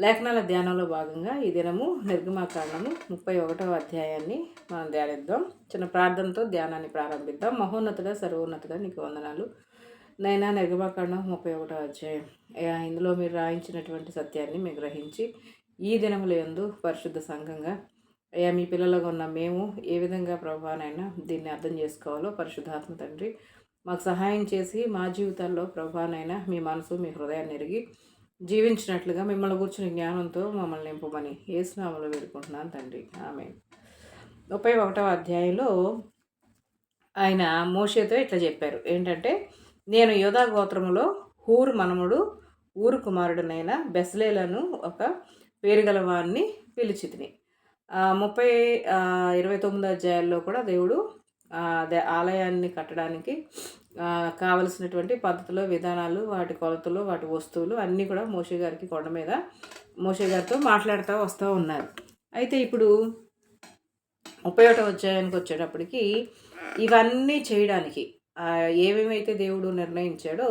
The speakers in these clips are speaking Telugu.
లేఖనాల ధ్యానంలో భాగంగా ఈ దినము నిర్గమాకాండము 31వ అధ్యాయాన్ని మనం ధ్యానిద్దాం. చిన్న ప్రార్థనతో ధ్యానాన్ని ప్రారంభిద్దాం. మహోన్నతుడ, సర్వోన్నతుడ, నీకు వందనాలు నైనా. నిర్గమాకాండం 31వ అధ్యాయం. ఇందులో మీరు రాయించినటువంటి సత్యాన్ని మేము గ్రహించి ఈ దినముల యందు పరిశుద్ధ సంఘంగా మీ పిల్లలుగా ఉన్న మేము ఏ విధంగా ప్రభానైనా దీన్ని అర్థం చేసుకోవాలో పరిశుద్ధాత్మ తండ్రి మాకు సహాయం చేసి మా జీవితాల్లో ప్రభానైనా మీ మనసు మీ హృదయాన్ని ఎరిగి జీవించినట్లుగా మిమ్మల్ని కూర్చుని జ్ఞానంతో మమ్మల్ని నింపమని యేసునామములో వేడుకుంటున్నాను తండ్రి. ఆమేన్. 31వ అధ్యాయంలో ఆయన మోషేతో ఇట్లా చెప్పారు. ఏంటంటే, నేను యోధా గోత్రములో హూరు మనముడు ఊరు కుమారుడునైన బెస్లేలను ఒక పేరు గలవాన్ని పిలిచితిని. 29 అధ్యాయాల్లో కూడా దేవుడు ఆలయాన్ని కట్టడానికి కావలసినటువంటి పద్ధతులు, విధానాలు, వాటి కొలతలు, వాటి వస్తువులు అన్నీ కూడా మోషే గారికి కొండ మీద మోషే గారితో మాట్లాడుతూ వస్తూ ఉన్నారు. అయితే ఇప్పుడు 31వ అధ్యాయానికి వచ్చేటప్పటికి ఇవన్నీ చేయడానికి ఏమేమైతే దేవుడు నిర్ణయించాడో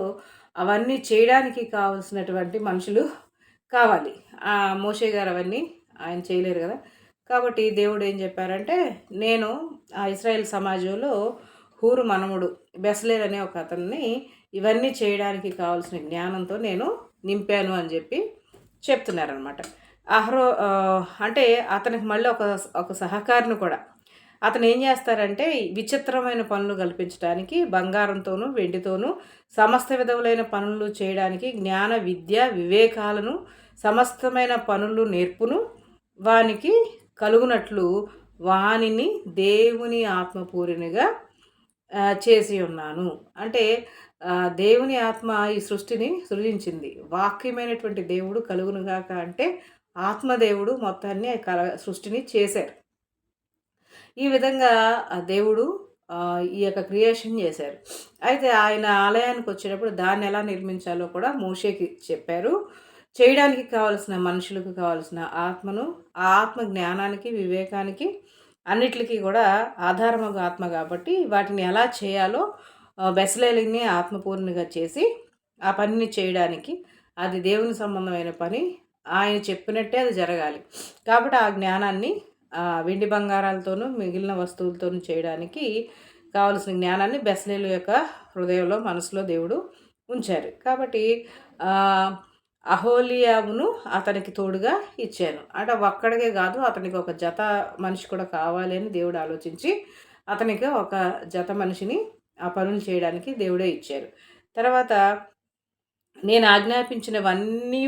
అవన్నీ చేయడానికి కావలసినటువంటి మనుషులు కావాలి. మోషే గారు అవన్నీ ఆయన చేయలేరు కదా. కాబట్టి దేవుడు ఏం చెప్పారంటే, నేను ఆ ఇశ్రాయేల్ సమాజంలో హూరు మనముడు బెస్లేల్ అనే ఒక అతన్ని ఇవన్నీ చేయడానికి కావాల్సిన జ్ఞానంతో నేను నింపాను అని చెప్పి చెప్తున్నారనమాట. అంటే అతనికి మళ్ళీ ఒక సహకారిని కూడా అతను ఏం చేస్తారంటే, విచిత్రమైన పనులు కల్పించడానికి బంగారంతోనూ వెండితోనూ సమస్త విధములైన పనులు చేయడానికి జ్ఞాన విద్య వివేకాలను సమస్తమైన పనులు నేర్పును వానికి కలుగునట్లు వానిని దేవుని ఆత్మపూరినిగా చేసి ఉన్నాను. అంటే దేవుని ఆత్మ ఈ సృష్టిని సృజించింది. వాక్యమైనటువంటి దేవుడు కలుగునుగాక అంటే ఆత్మదేవుడు మొత్తాన్ని సృష్టిని చేశారు. ఈ విధంగా దేవుడు ఈ యొక్క క్రియేషన్ చేశారు. అయితే ఆయన ఆలయానికి వచ్చేటప్పుడు దాన్ని ఎలా నిర్మించాలో కూడా మోషేకి చెప్పారు. చేయడానికి కావలసిన మనుషులకు కావలసిన ఆత్మను, ఆ ఆత్మ జ్ఞానానికి వివేకానికి అన్నిటికీ కూడా ఆధారమగు ఆత్మ కాబట్టి వాటిని ఎలా చేయాలో బెస్లేలిని ఆత్మపూర్ణిగా చేసి ఆ పనిని చేయడానికి అది దేవుని సంబంధమైన పని, ఆయన చెప్పినట్టే అది జరగాలి. కాబట్టి ఆ జ్ఞానాన్ని వెండి బంగారాలతోనూ మిగిలిన వస్తువులతోనూ చేయడానికి కావలసిన జ్ఞానాన్ని బెస్లేలు యొక్క హృదయంలో మనసులో దేవుడు ఉంచారు. కాబట్టి అహోలియాబును అతనికి తోడుగా ఇచ్చాను. అంటే ఒక్కడికే కాదు, అతనికి ఒక జత మనిషి కూడా కావాలి అని దేవుడు ఆలోచించి అతనికి ఒక జత మనిషిని ఆ పనులు చేయడానికి దేవుడే ఇచ్చారు. తర్వాత నేను ఆజ్ఞాపించినవన్నీ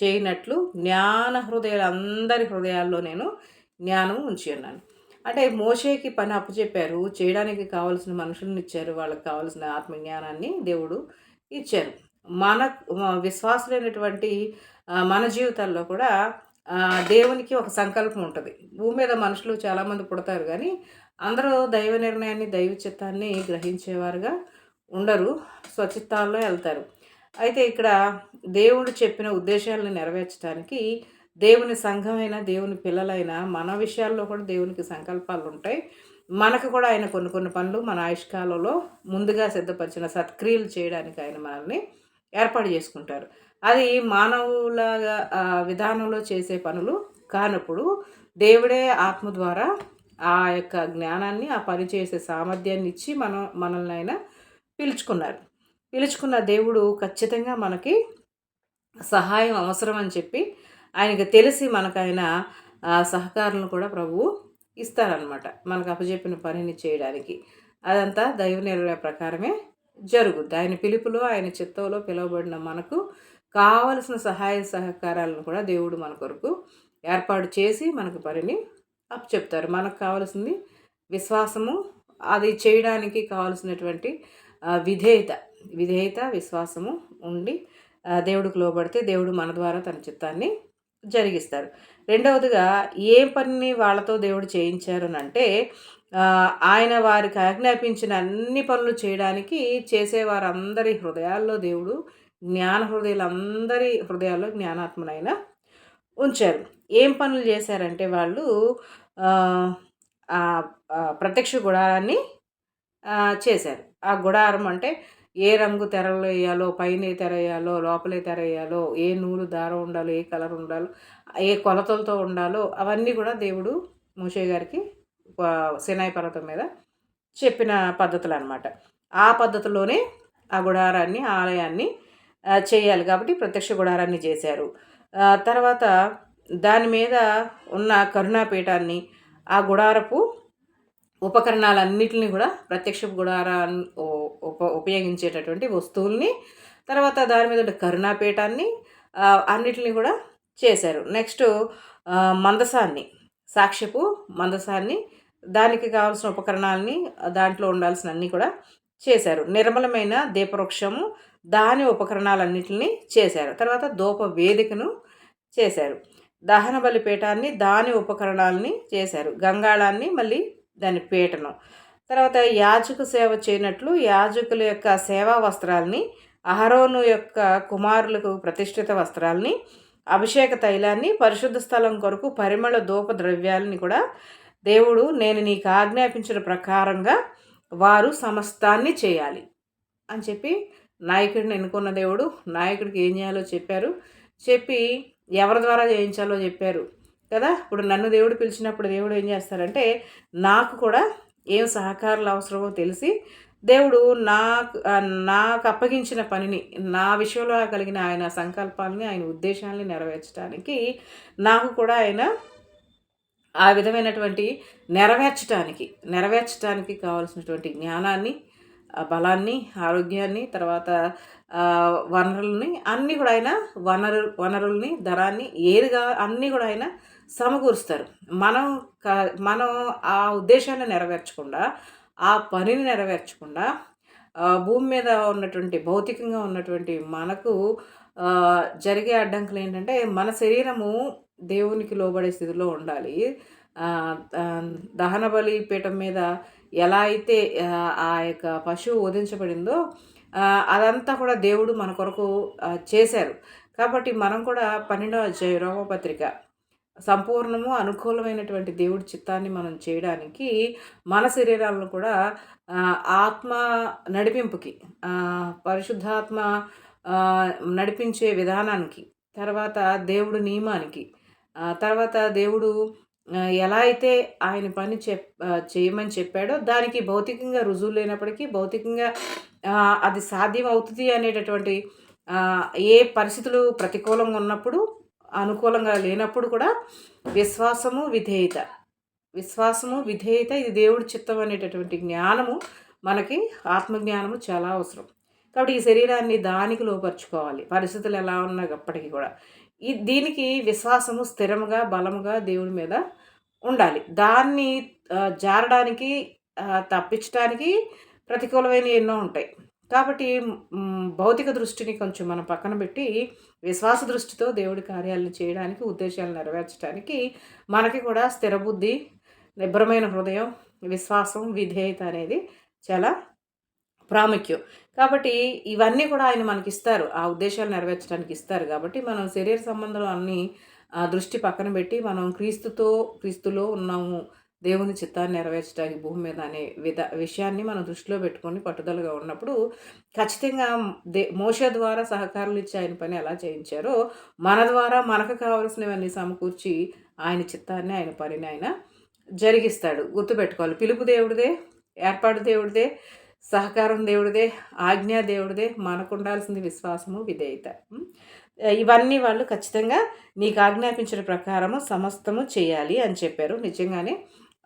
చేయనట్లు జ్ఞాన హృదయాలు అందరి హృదయాల్లో నేను జ్ఞానం ఉంచి ఉన్నాను. అంటే మోషేకి పని అప్పచెప్పారు, చేయడానికి కావలసిన మనుషులను ఇచ్చారు, వాళ్ళకి కావలసిన ఆత్మజ్ఞానాన్ని దేవుడు ఇచ్చారు. మన విశ్వాసులైనటువంటి మన జీవితాల్లో కూడా దేవునికి ఒక సంకల్పం ఉంటుంది. భూమి మీద మనుషులు చాలామంది పుడతారు, కానీ అందరూ దైవ నిర్ణయాన్ని, దైవ చిత్తాన్ని గ్రహించేవారుగా ఉండరు, స్వచిత్తాల్లో వెళ్తారు. అయితే ఇక్కడ దేవుడు చెప్పిన ఉద్దేశాలను నెరవేర్చడానికి దేవుని సంఘమైన, దేవుని పిల్లలైన మన విషయాల్లో కూడా దేవునికి సంకల్పాలు ఉంటాయి. మనకు కూడా ఆయన కొన్ని పనులు మన ఆయుష్కాలంలో ముందుగా సిద్ధపరిచిన సత్క్రియలు చేయడానికి ఆయన మనల్ని ఏర్పాటు చేసుకుంటారు. అది మానవుల విధానంలో చేసే పనులు కానప్పుడు దేవుడే ఆత్మ ద్వారా ఆ యొక్క జ్ఞానాన్ని, ఆ పని చేసే సామర్థ్యాన్ని ఇచ్చి మనల్ని ఆయన పిలుచుకున్న దేవుడు ఖచ్చితంగా మనకి సహాయం అవసరం అని చెప్పి ఆయనకు తెలిసి మనకు ఆయన సహకారులను కూడా ప్రభువు ఇస్తారనమాట. మనకు అప్పచెప్పిన పనిని చేయడానికి అదంతా దైవ నిర్ణయ ప్రకారమే జరుగుద్ది. ఆయన పిలుపులో, ఆయన చిత్తంలో పిలువబడిన మనకు కావలసిన సహాయ సహకారాలను కూడా దేవుడు మన కొరకు ఏర్పాటు చేసి మనకు పనిని అప్పచెప్తారు. మనకు కావాల్సింది విశ్వాసము, అది చేయడానికి కావలసినటువంటి విధేయత విశ్వాసము ఉండి దేవుడికి లోబడితే దేవుడు మన ద్వారా తన చిత్తాన్ని జరిగిస్తారు. రెండవదిగా ఏ పనిని వాళ్ళతో దేవుడు చేయించారు అని అంటే, ఆయన వారికి ఆజ్ఞాపించిన అన్ని పనులు చేయడానికి చేసేవారందరి హృదయాల్లో దేవుడు హృదయాలందరి హృదయాల్లో జ్ఞానాత్మనైనా ఉంచారు. ఏం పనులు చేశారంటే వాళ్ళు ప్రత్యక్ష గుడారాన్ని చేశారు. ఆ గుడారం అంటే ఏ రంగు తెరలు వేయాలో, పైన ఏ తెర వేయాలో, లోపలే తెర వేయాలో, ఏ నూలు దారం ఉండాలో, ఏ కలర్ ఉండాలో, ఏ కొలతలతో ఉండాలో అవన్నీ కూడా దేవుడు మోషే గారికి సినాయి పర్వతం మీద చెప్పిన పద్ధతులనమాట. ఆ పద్ధతిలోనే ఆ గుడారాన్ని, ఆలయాన్ని చేయాలి కాబట్టి ప్రత్యక్ష గుడారాన్ని చేశారు. తర్వాత దాని మీద ఉన్న కరుణాపీఠాన్ని, ఆ గుడారపు ఉపకరణాలన్నిటిని కూడా ప్రత్యక్ష గుడారాన్ని ఉపయోగించేటటువంటి వస్తువుల్ని, తర్వాత దాని మీద కరుణాపీఠాన్ని అన్నిటిని కూడా చేశారు. నెక్స్ట్ మందసాన్ని, సాక్ష్యపు మందసాన్ని, దానికి కావాల్సిన ఉపకరణాలని, దాంట్లో ఉండాల్సిన అన్నీ కూడా చేశారు. నిర్మలమైన దీపవృక్షము, దాని ఉపకరణాలన్నిటిని చేశారు. తర్వాత ధూప వేదికను చేశారు. దహన బలిపీఠాన్ని, దాని ఉపకరణాలని చేశారు. గంగాళాన్ని, మళ్ళీ దాని పీఠను. తర్వాత యాజక సేవ చేయనట్లు యాజకుల యొక్క సేవా వస్త్రాలని, అహరోను యొక్క కుమారులకు ప్రతిష్ఠిత వస్త్రాలని, అభిషేక తైలాన్ని, పరిశుద్ధ స్థలం కొరకు పరిమళ ధూప ద్రవ్యాలని కూడా దేవుడు నేను నీకు ఆజ్ఞాపించిన ప్రకారంగా వారు సమస్తాన్ని చేయాలి అని చెప్పి నాయకుడిని ఎన్నుకున్న దేవుడు నాయకుడికి ఏం చేయాలో చెప్పారు. చెప్పి ఎవరి ద్వారా చేయించాలో చెప్పారు కదా. ఇప్పుడు నన్ను దేవుడు పిలిచినప్పుడు దేవుడు ఏం చేస్తారంటే నాకు కూడా ఏం సహకారాలు అవసరమో తెలిసి దేవుడు నాకు అప్పగించిన పనిని, నా విషయంలో కలిగిన ఆయన సంకల్పాలని, ఆయన ఉద్దేశాలని నెరవేర్చడానికి నాకు కూడా ఆయన ఆ విధమైనటువంటి నెరవేర్చడానికి కావాల్సినటువంటి జ్ఞానాన్ని, బలాన్ని, ఆరోగ్యాన్ని, తర్వాత వనరుల్ని అన్నీ కూడా ఆయన వనరుల్ని, ధనాన్ని ఏదిగా అన్నీ కూడా ఆయన సమకూరుస్తారు. మనం ఆ ఉద్దేశాన్ని నెరవేర్చకుండా, ఆ పనిని నెరవేర్చకుండా భూమి మీద ఉన్నటువంటి భౌతికంగా ఉన్నటువంటి మనకు జరిగే అడ్డంకులు ఏంటంటే మన శరీరము దేవునికి లోబడే స్థితిలో ఉండాలి. దహన బలి పీఠం మీద ఎలా అయితే ఆ యొక్క పశువు వధించబడిందో అదంతా కూడా దేవుడు మన కొరకు చేశారు. కాబట్టి మనం కూడా 12వ అధ్యాయం రోమపత్రిక సంపూర్ణము అనుకూలమైనటువంటి దేవుడి చిత్తాన్ని మనం చేయడానికి మన శరీరాలను కూడా ఆత్మ నడిపింపుకి, పరిశుద్ధాత్మ నడిపించే విధానానికి, తర్వాత దేవుడు నియమానికి, తర్వాత దేవుడు ఎలా అయితే ఆయన పని చేయమని చెప్పాడో దానికి భౌతికంగా రుజువు లేనప్పటికీ భౌతికంగా అది సాధ్యం అవుతుంది అనేటటువంటి ఏ పరిస్థితులు ప్రతికూలంగా ఉన్నప్పుడు, అనుకూలంగా లేనప్పుడు కూడా విశ్వాసము విధేయత ఇది దేవుడి చిత్తం అనేటటువంటి జ్ఞానము మనకి ఆత్మజ్ఞానము చాలా అవసరం. కాబట్టి ఈ శరీరాన్ని దానికి లోపరుచుకోవాలి, పరిస్థితులు ఎలా ఉన్నప్పటికీ కూడా. దీనికి విశ్వాసము స్థిరముగా, బలముగా దేవుడి మీద ఉండాలి. దాన్ని జారడానికి, తప్పించడానికి ప్రతికూలమైన ఎన్నో ఉంటాయి. కాబట్టి భౌతిక దృష్టిని కొంచెం మనం పక్కన పెట్టి విశ్వాస దృష్టితో దేవుడి కార్యాలను చేయడానికి, ఉద్దేశాలను నెరవేర్చడానికి మనకి కూడా స్థిరబుద్ధి, నిబ్బరమైన హృదయం, విశ్వాసం, విధేయత అనేది చాలా ప్రాముఖ్యం. కాబట్టి ఇవన్నీ కూడా ఆయన మనకి ఇస్తారు, ఆ ఉద్దేశాలు నెరవేర్చడానికి ఇస్తారు. కాబట్టి మనం శరీర సంబంధాలు అన్నీ దృష్టి పక్కన పెట్టి మనం క్రీస్తులో ఉన్నాము, దేవుని చిత్తాన్ని నెరవేర్చడానికి భూమి మీద అనే విషయాన్ని మనం దృష్టిలో పెట్టుకొని పట్టుదలగా ఉన్నప్పుడు ఖచ్చితంగా మోషే ద్వారా సహకారులు ఇచ్చి ఆయన పని ఎలా చేయించారో మన ద్వారా మనకు కావలసినవన్నీ సమకూర్చి ఆయన చిత్తాన్ని, ఆయన పనిని ఆయన జరిగిస్తాడు. గుర్తుపెట్టుకోవాలి, పిలుపు దేవుడిదే, ఏర్పాటు దేవుడిదే, సహకారం దేవుడిదే, ఆజ్ఞ దేవుడిదే. మనకు ఉండాల్సింది విశ్వాసము, విధేయత. ఇవన్నీ వాళ్ళు ఖచ్చితంగా నీకు ఆజ్ఞాపించిన ప్రకారము సమస్తము చేయాలి అని చెప్పారు. నిజంగానే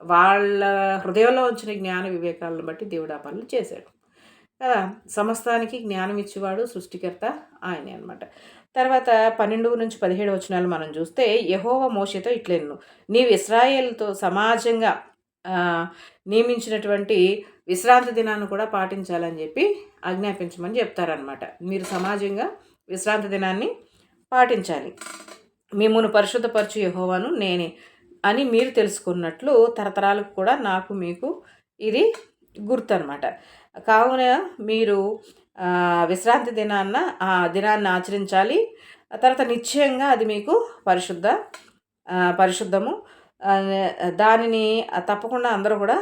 వాళ్ళ హృదయంలో ఉంచిన జ్ఞాన వివేకాలను బట్టి దేవుడు ఆ పనులు చేశాడు కదా. సమస్తానికి జ్ఞానం ఇచ్చేవాడు సృష్టికర్త ఆయనే అనమాట. తర్వాత 12-17 వచనాలు మనం చూస్తే యెహోవా మోషేతో ఇట్లెను, నీవు ఇశ్రాయేలుతో సమాజంగా నియమించినటువంటి విశ్రాంతి దినాన్ని కూడా పాటించాలని చెప్పి ఆజ్ఞాపించమని చెప్తారనమాట. మీరు సమాజంగా విశ్రాంతి దినాన్ని పాటించాలి. మిమ్మును పరిశుద్ధపరచు యెహోవాను నేనే అని మీరు తెలుసుకున్నట్లు తరతరాలకు కూడా నాకు మీకు ఇది గుర్తు అనమాట. కావున మీరు విశ్రాంతి దినాన్ని ఆచరించాలి. తర్వాత నిశ్చయంగా అది మీకు పరిశుద్ధము. దానిని తప్పకుండా అందరూ కూడా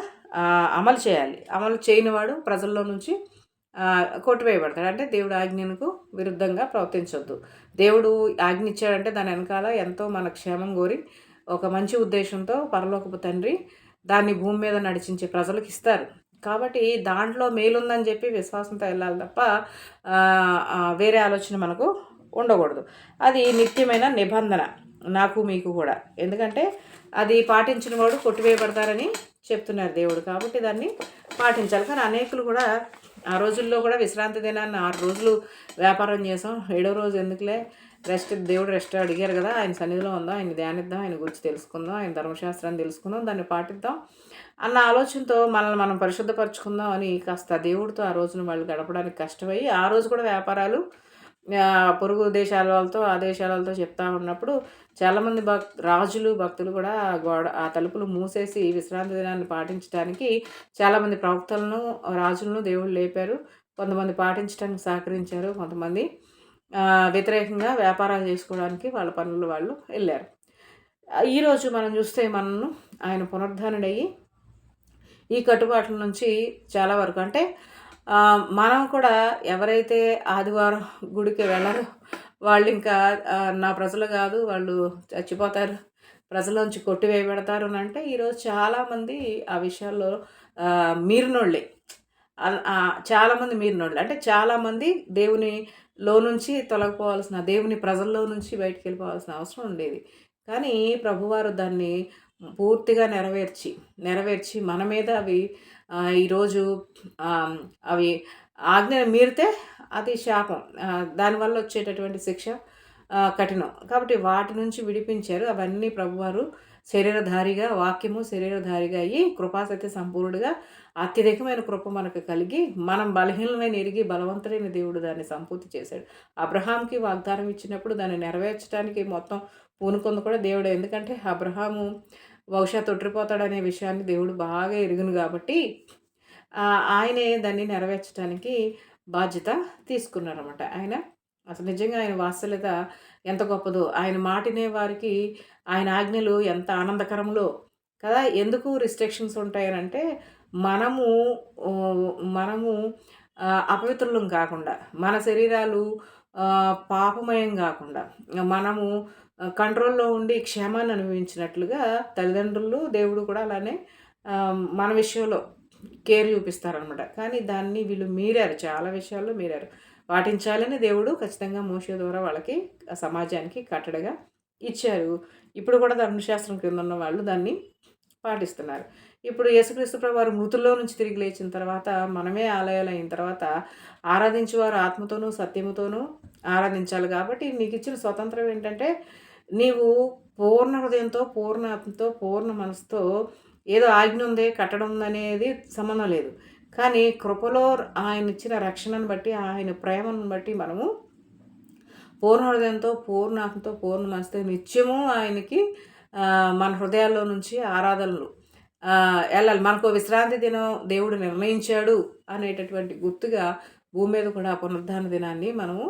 అమలు చేయాలి. అమలు చేయనివాడు ప్రజల్లో నుంచి కొట్టివేయబడతాడు. అంటే దేవుడు ఆజ్ఞకు విరుద్ధంగా ప్రవర్తించొద్దు. దేవుడు ఆజ్ఞ ఇచ్చాడంటే దాని వెనకాల ఎంతో మన క్షేమం కోరి ఒక మంచి ఉద్దేశంతో పరలోకపు తండ్రి దాన్ని భూమి మీద నడిచించే ప్రజలకు ఇస్తారు. కాబట్టి దాంట్లో మేలుందని చెప్పి విశ్వాసంతో వెళ్ళాలి తప్ప వేరే ఆలోచన మనకు ఉండకూడదు. అది నిత్యమైన నిబంధన నాకు మీకు కూడా. ఎందుకంటే అది పాటించిన వాడు కొట్టివేయబడతారని చెప్తున్నారు దేవుడు. కాబట్టి దాన్ని పాటించాలి. కానీ అనేకులు కూడా ఆ రోజుల్లో కూడా విశ్రాంతి దినాన్ని 6 రోజులు వ్యాపారం చేసాం, 7వ రోజు ఎందుకులే దేవుడు రెస్ట్ అడిగారు కదా, ఆయన సన్నిధిలో ఉందాం, ఆయన ధ్యానిద్దాం, ఆయన గురించి తెలుసుకుందాం, ఆయన ధర్మశాస్త్రాన్ని తెలుసుకుందాం, దాన్ని పాటిద్దాం అన్న ఆలోచనతో మనల్ని మనం పరిశుద్ధపరచుకుందాం అని కాస్త దేవుడితో ఆ రోజున వాళ్ళు గడపడానికి కష్టమయ్యి ఆ రోజు కూడా వ్యాపారాలు పొరుగు దేశాల వాళ్ళతో ఆ దేశాల వాళ్ళతో చెప్తా ఉన్నప్పుడు చాలామంది రాజులు భక్తులు కూడా ఆ తలుపులు మూసేసి విశ్రాంతి దినాన్ని పాటించడానికి చాలామంది ప్రవక్తలను రాజులను దేవుళ్ళు లేపారు. కొంతమంది పాటించడానికి సహకరించారు, కొంతమంది వ్యతిరేకంగా వ్యాపారాలు చేసుకోవడానికి వాళ్ళ పనులు వాళ్ళు వెళ్ళారు. ఈరోజు మనం చూస్తే మనను ఆయన పునరుద్ధరణయ్యి ఈ కట్టుబాట్ల నుంచి చాలా వరకు అంటే మనం కూడా ఎవరైతే ఆదివారం గుడికి వెళ్ళరో వాళ్ళు ఇంకా నా ప్రజలు కాదు, వాళ్ళు చచ్చిపోతారు, ప్రజలోంచి కొట్టివేయబడతారు అని అంటే ఈరోజు చాలామంది ఆ విషయాల్లో మీరినోళ్ళే. చాలామంది మీరినోళ్ళే అంటే చాలామంది దేవునిలో నుంచి తొలగిపోవాల్సిన, దేవుని ప్రజల్లో నుంచి బయటికి వెళ్ళిపోవాల్సిన అవసరం ఉండేది. కానీ ప్రభువారు దాన్ని పూర్తిగా నెరవేర్చి మన మీద అవి ఈరోజు అవి ఆజ్ఞను మీరితే అది శాపం, దానివల్ల వచ్చేటటువంటి శిక్ష కఠినం. కాబట్టి వాటి నుంచి విడిపించారు. అవన్నీ ప్రభువారు శరీరధారిగా, వాక్యము శరీరధారిగా అయ్యి కృపాసత్య సంపూర్ణుడిగా అత్యధికమైన కృప మనకు కలిగి మనం బలహీనమైన ఎరిగి బలవంతుడైన దేవుడు దాన్ని సంపూర్తి చేశాడు. అబ్రహాంకి వాగ్దానం ఇచ్చినప్పుడు దాన్ని నెరవేర్చడానికి మొత్తం పూనుకుంది కూడా దేవుడే. ఎందుకంటే అబ్రహాము బహుశా తొట్టిపోతాడనే విషయాన్ని దేవుడు బాగా ఎరుగును కాబట్టి ఆయనే దాన్ని నెరవేర్చడానికి బాధ్యత తీసుకున్నారన్నమాట. ఆయన అసలు నిజంగా ఆయన వాత్సల్యత ఎంత గొప్పదో, ఆయన మాటినే వారికి ఆయన ఆజ్ఞలు ఎంత ఆనందకరంలో కదా. ఎందుకు రిస్ట్రిక్షన్స్ ఉంటాయనంటే మనము మనము అపవిత్రులం కాకుండా, మన శరీరాలు పాపమయం కాకుండా, మనము కంట్రోల్లో ఉండి క్షేమాన్ని అనుభవించినట్లుగా తల్లిదండ్రులు దేవుడు కూడా అలానే మన విషయంలో కేర్ చూపిస్తారనమాట. కానీ దాన్ని వీళ్ళు మీరారు, చాలా విషయాల్లో మీరారు. పాటించాలని దేవుడు ఖచ్చితంగా మోషే ద్వారా వాళ్ళకి సమాజానికి కట్టడగా ఇచ్చారు. ఇప్పుడు కూడా ధర్మశాస్త్రం కింద ఉన్న వాళ్ళు దాన్ని పాటిస్తున్నారు. ఇప్పుడు యేసుక్రీస్తు ప్రభువారు మృతుల్లో నుంచి తిరిగి లేచిన తర్వాత, మనమే ఆలయాలు అయిన తర్వాత ఆరాధించేవారు ఆత్మతోనూ సత్యముతోనూ ఆరాధించాలి. కాబట్టి నీకు ఇచ్చిన స్వతంత్రం ఏంటంటే నీవు పూర్ణ హృదయంతో, పూర్ణ ఆత్మతో, పూర్ణ మనసుతో, ఏదో ఆజ్ఞ ఉంది కట్టడం ఉందనేది సంబంధం లేదు. కానీ కృపలో ఆయన ఇచ్చిన రక్షణను బట్టి, ఆయన ప్రేమను బట్టి మనము పూర్ణ హృదయంతో, పూర్ణ ఆత్మతో, పూర్ణ మనసుతో నిత్యము ఆయనకి మన హృదయాల్లో నుంచి ఆరాధనలు వెళ్ళాలి. మనకు విశ్రాంతి దినం దేవుడు నిర్ణయించాడు అనేటటువంటి గుర్తుగా భూమి మీద కూడా పునరుద్ధాన దినాన్ని మనము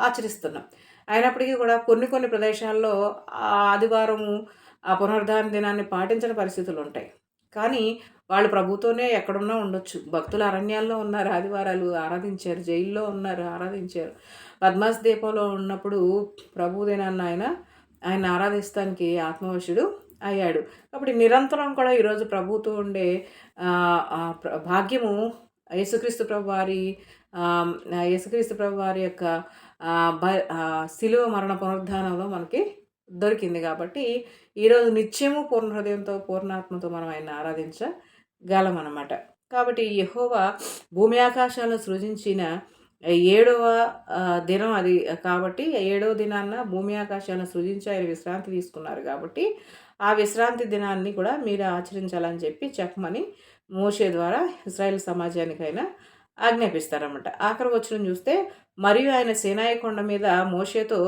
ఆచరిస్తున్నాం. అయినప్పటికీ కూడా కొన్ని ప్రదేశాల్లో ఆదివారము ఆ పునరుద్ధాన దినాన్ని పాటించని పరిస్థితులు ఉంటాయి. కానీ వాళ్ళు ప్రభుతోనే ఎక్కడున్నా ఉండొచ్చు. భక్తులు అరణ్యాల్లో ఉన్నారు, ఆదివారాలు ఆరాధించారు, జైల్లో ఉన్నారు, ఆరాధించారు. పద్మాస్ దీపంలో ఉన్నప్పుడు ప్రభు దినాన్ని ఆయన ఆరాధిస్తానికి ఆత్మవశుడు అయ్యాడు. కాబట్టి నిరంతరం కూడా ఈరోజు ప్రభుతో ఉండే భాగ్యము యేసుక్రీస్తు ప్రభు వారి యొక్క శిలువ మరణ పునరుద్ధానంలో మనకి దొరికింది. కాబట్టి ఈరోజు నిత్యము పూర్ణ హృదయంతో, పూర్ణాత్మతో మనం ఆయన ఆరాధించగలం అన్నమాట. కాబట్టి యెహోవా భూమి ఆకాశాలను సృజించిన 7వ దినం అది. కాబట్టి 7వ దినాన్న భూమి ఆకాశాలను సృజించి ఆయన విశ్రాంతి తీసుకున్నారు. కాబట్టి ఆ విశ్రాంతి దినాన్ని కూడా మీరు ఆచరించాలని చెప్పమని మోషే ద్వారా ఇశ్రాయేల్ సమాజానికైనా ఆజ్ఞాపిస్తారన్నమాట. ఆఖరి వచనం చూస్తే, మరియు ఆయన సీనాయి కొండ మీద మోషేతో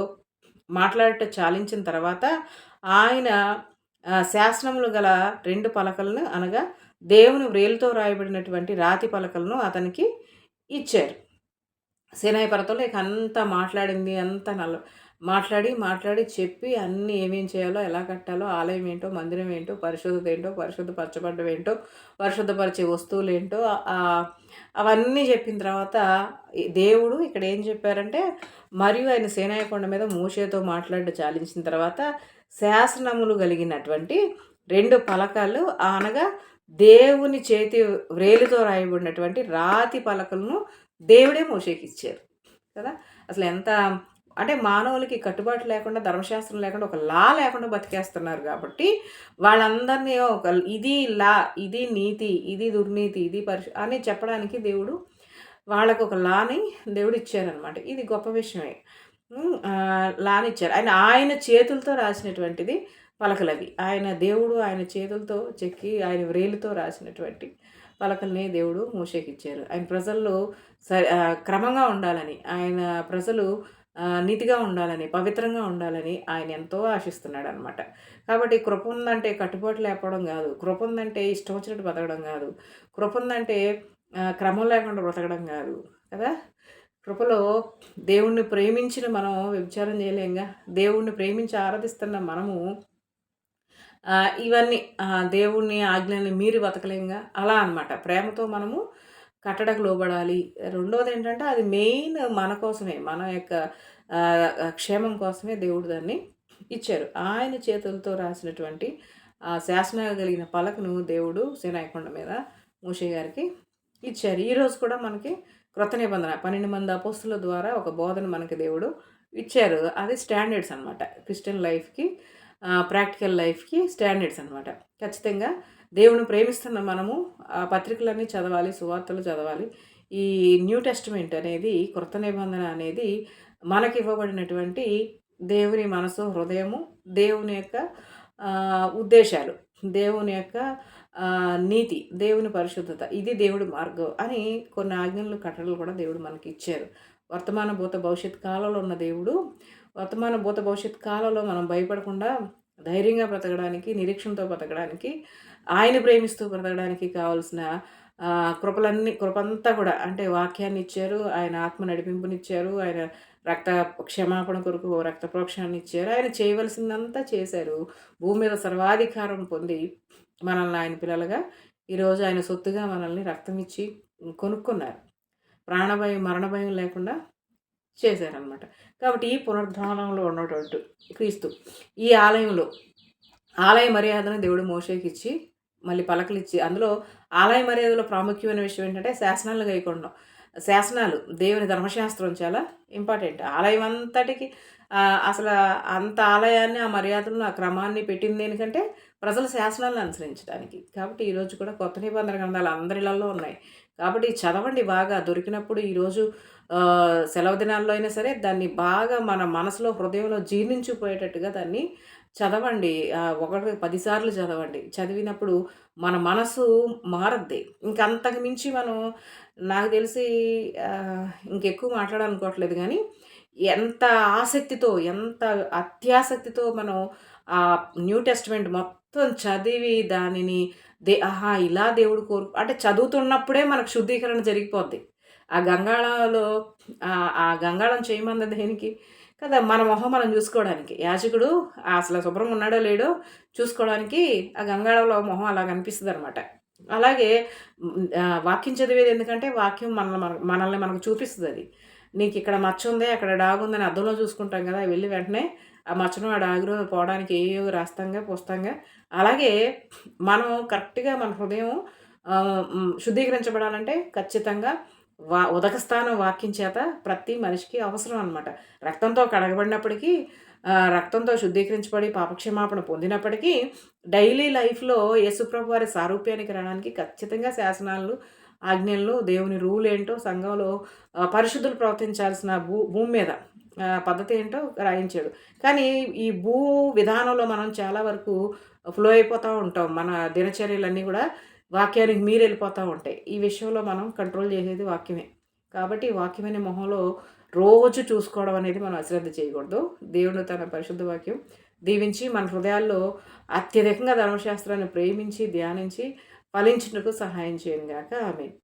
మాట్లాడట చాలించిన తర్వాత ఆయన శాసనములు గల 2 పలకలను, అనగా దేవుని వ్రేలుతో రాయబడినటువంటి రాతి పలకలను అతనికి ఇచ్చారు. సీనాయి పర్వతంలో ఇక అంతా మాట్లాడింది, అంతా మాట్లాడి, మాట్లాడి చెప్పి అన్నీ ఏమేం చేయాలో, ఎలా కట్టాలో, ఆలయం ఏంటో, మందిరం ఏంటో, పరిశుద్ధత ఏంటో, పరిశుద్ధపరచబడ్డం ఏంటో, పరిశుద్ధపరిచే వస్తువులేంటో అవన్నీ చెప్పిన తర్వాత దేవుడు ఇక్కడ ఏం చెప్పారంటే, మరియు ఆయన సీనాయి కొండ మీద మోషేతో మాట్లాడి చాలించిన తర్వాత శాసనములు కలిగినటువంటి 2 పలకలు అనగా దేవుని చేతి వ్రేలితో రాయబడినటువంటి రాతి పలకలను దేవుడే మోషేకిచ్చారు కదా! అసలు ఎంత అంటే మానవులకి కట్టుబాటు లేకుండా, ధర్మశాస్త్రం లేకుండా, ఒక లా లేకుండా బతికేస్తున్నారు కాబట్టి, వాళ్ళందరినీ ఇది లా, ఇది నీతి, ఇది దుర్నీతి, ఇది అని చెప్పడానికి దేవుడు వాళ్ళకొక లాని దేవుడు ఇచ్చారనమాట. ఇది గొప్ప విషయమే. లానిచ్చారు. ఆయన చేతులతో రాసినటువంటిది పలకలవి. దేవుడు ఆయన చేతులతో చెక్కి, ఆయన వ్రేలుతో రాసినటువంటి పలకల్ని దేవుడు మోషేకిచ్చారు. ఆయన ప్రజల్లో క్రమంగా ఉండాలని, ఆయన ప్రజలు నీతిగా ఉండాలని, పవిత్రంగా ఉండాలని ఆయన ఎంతో ఆశిస్తున్నాడనమాట. కాబట్టి కృప ఉందంటే కట్టుబాటు లేకపోవడం కాదు. కృప ఉందంటే ఇష్టం వచ్చినట్టు బతకడం కాదు. కృప ఉందంటే క్రమం లేకుండా బ్రతకడం కాదు కదా! కృపలో దేవుణ్ణి ప్రేమించిన మనం వ్యభిచారం చేయలేంగా. దేవుణ్ణి ప్రేమించి ఆరాధిస్తున్న మనము ఇవన్నీ దేవుని ఆజ్ఞల్ని మీరి బతకలేంగా. అలా అనమాట. ప్రేమతో మనము కట్టడకు లోబడాలి. రెండోదేంటంటే అది మెయిన్ మన కోసమే. మన యొక్క క్షేమం కోసమే దేవుడు దాన్ని ఇచ్చారు. ఆయన చేతులతో రాసినటువంటి శాసనాలు కలిగిన పలకను దేవుడు సీనాయి కొండ మీద మోషే గారికి ఇచ్చారు. ఈరోజు కూడా మనకి క్రొత్త నిబంధన 12 మంది అపోస్తుల ద్వారా ఒక బోధన మనకి దేవుడు ఇచ్చారు. అది స్టాండర్డ్స్ అనమాట. క్రిస్టియన్ లైఫ్‌కి ప్రాక్టికల్ లైఫ్‌కి స్టాండర్డ్స్ అనమాట. ఖచ్చితంగా దేవుని ప్రేమిస్తున్న మనము ఆ పత్రికలన్నీ చదవాలి, సువార్తలు చదవాలి. ఈ న్యూ టెస్టమెంట్ అనేది, క్రొత్త నిబంధన అనేది మనకివ్వబడినటువంటి దేవుని మనసు, హృదయము, దేవుని యొక్క ఉద్దేశాలు, దేవుని యొక్క నీతి, దేవుని పరిశుద్ధత, ఇది దేవుడి మార్గం అని కొన్ని ఆజ్ఞలు, కట్టడలు కూడా దేవుడు మనకి ఇచ్చారు. వర్తమాన, భూత, భవిష్యత్ కాలంలో ఉన్న దేవుడు వర్తమాన, భూత, భవిష్యత్ కాలంలో మనం భయపడకుండా ధైర్యంగా బ్రతకడానికి, నిరీక్షణతో బ్రతకడానికి, ఆయన ప్రేమిస్తూ బ్రతకడానికి కావాల్సిన కృపంతా కూడా, అంటే వాక్యాన్ని ఇచ్చారు, ఆయన ఆత్మ నడిపింపునిచ్చారు, ఆయన రక్త క్షమాపణ కొరకు రక్త ప్రోక్షణాన్ని ఇచ్చారు. ఆయన చేయవలసిందంతా చేశారు. భూమి మీద సర్వాధికారం పొంది మనల్ని ఆయన పిల్లలుగా ఈరోజు ఆయన సొత్తుగా మనల్ని రక్తం ఇచ్చి కొనుక్కున్నారు. ప్రాణభయం, మరణ భయం లేకుండా చేశారనమాట. కాబట్టి ఈ పునరుద్ధానంలో ఉన్నటువంటి క్రీస్తు ఈ ఆలయ మర్యాదను దేవుడు మోషేకి ఇచ్చి, మళ్ళీ పలకలు ఇచ్చి, అందులో ఆలయ మర్యాదలో ప్రాముఖ్యమైన విషయం ఏంటంటే శాసనాలు గైకొనడం. శాసనాలు, దేవుని ధర్మశాస్త్రం చాలా ఇంపార్టెంట్. ఆలయం అంతటికి అసలు అంత ఆలయాన్ని, ఆ మర్యాదలను, ఆ క్రమాన్ని పెట్టింది దేనికంటే ప్రజల శాసనాలను అనుసరించడానికి. కాబట్టి ఈరోజు కూడా కొత్త నిబంధన గ్రంథాలు అందరిలలో ఉన్నాయి. కాబట్టి చదవండి బాగా. దొరికినప్పుడు ఈరోజు సెలవు దినాల్లో అయినా సరే దాన్ని బాగా మన మనసులో, హృదయంలో జీర్ణించిపోయేటట్టుగా దాన్ని చదవండి. 10 సార్లు చదవండి. చదివినప్పుడు మన మనసు మారద్ది. ఇంకంతకు మించి మనం, నాకు తెలిసి ఇంకెక్కువ మాట్లాడాలనుకోవట్లేదు కానీ, ఎంత ఆసక్తితో, ఎంత అత్యాసక్తితో మనం న్యూ టెస్టమెంట్ మొత్తం చదివి దానిని ఆహా! ఇలా దేవుడు అంటే చదువుతున్నప్పుడే మనకు శుద్ధీకరణ జరిగిపోద్ది. ఆ గంగాళంలో ఆ గంగాళం చేయమన్నది దేనికి కదా, మన మొహం మనం చూసుకోవడానికి. యాజకుడు అసలు శుభ్రంగా ఉన్నాడో లేడో చూసుకోవడానికి ఆ గంగాళంలో మొహం అలా కనిపిస్తుందనమాట. అలాగే వాక్యం చదివేది ఎందుకంటే, వాక్యం మనల్ని మనకు చూపిస్తుంది. నీకు ఇక్కడ మచ్చ ఉంది, అక్కడ డాగు ఉందని అద్దంలో చూసుకుంటాం కదా, వెళ్ళి వెంటనే ఆ మచ్చను, ఆ డాగును పోవడానికి ఏయో రాస్తాంగా, పోస్తాంగా. అలాగే మనం కరెక్ట్గా మన హృదయం శుద్ధీకరించబడాలంటే ఖచ్చితంగా ఉదకస్థానం వాక్యం చేత ప్రతి మనిషికి అవసరం అనమాట. రక్తంతో కడగబడినప్పటికీ, రక్తంతో శుద్ధీకరించబడి పాపక్షమాపణ పొందినప్పటికీ, డైలీ లైఫ్లో యేసుప్రభు వారి సారూప్యానికి రావడానికి ఖచ్చితంగా శాసనాలు, ఆజ్ఞలు, దేవుని రూల్ ఏంటో, సంఘంలో పరిశుద్ధులు ప్రవర్తించాల్సిన భూమి మీద పద్ధతి ఏంటో రాయించాడు. కానీ ఈ విధానంలో మనం చాలా వరకు ఫ్లో అయిపోతూ ఉంటాం. మన దినచర్యలన్నీ కూడా వాక్యానికి మీరు వెళ్ళిపోతూ ఉంటాయి. ఈ విషయంలో మనం కంట్రోల్ చేసేది వాక్యమే. కాబట్టి వాక్యమైన మొహంలో రోజు చూసుకోవడం అనేది మనం అశ్రద్ధ చేయకూడదు. దేవుడు తన పరిశుద్ధ వాక్యం దీవించి మన హృదయాల్లో అత్యధికంగా ధర్మశాస్త్రాన్ని ప్రేమించి, ధ్యానించి ఫలించుటకు సహాయం చేయను గాక. ఆమేన్.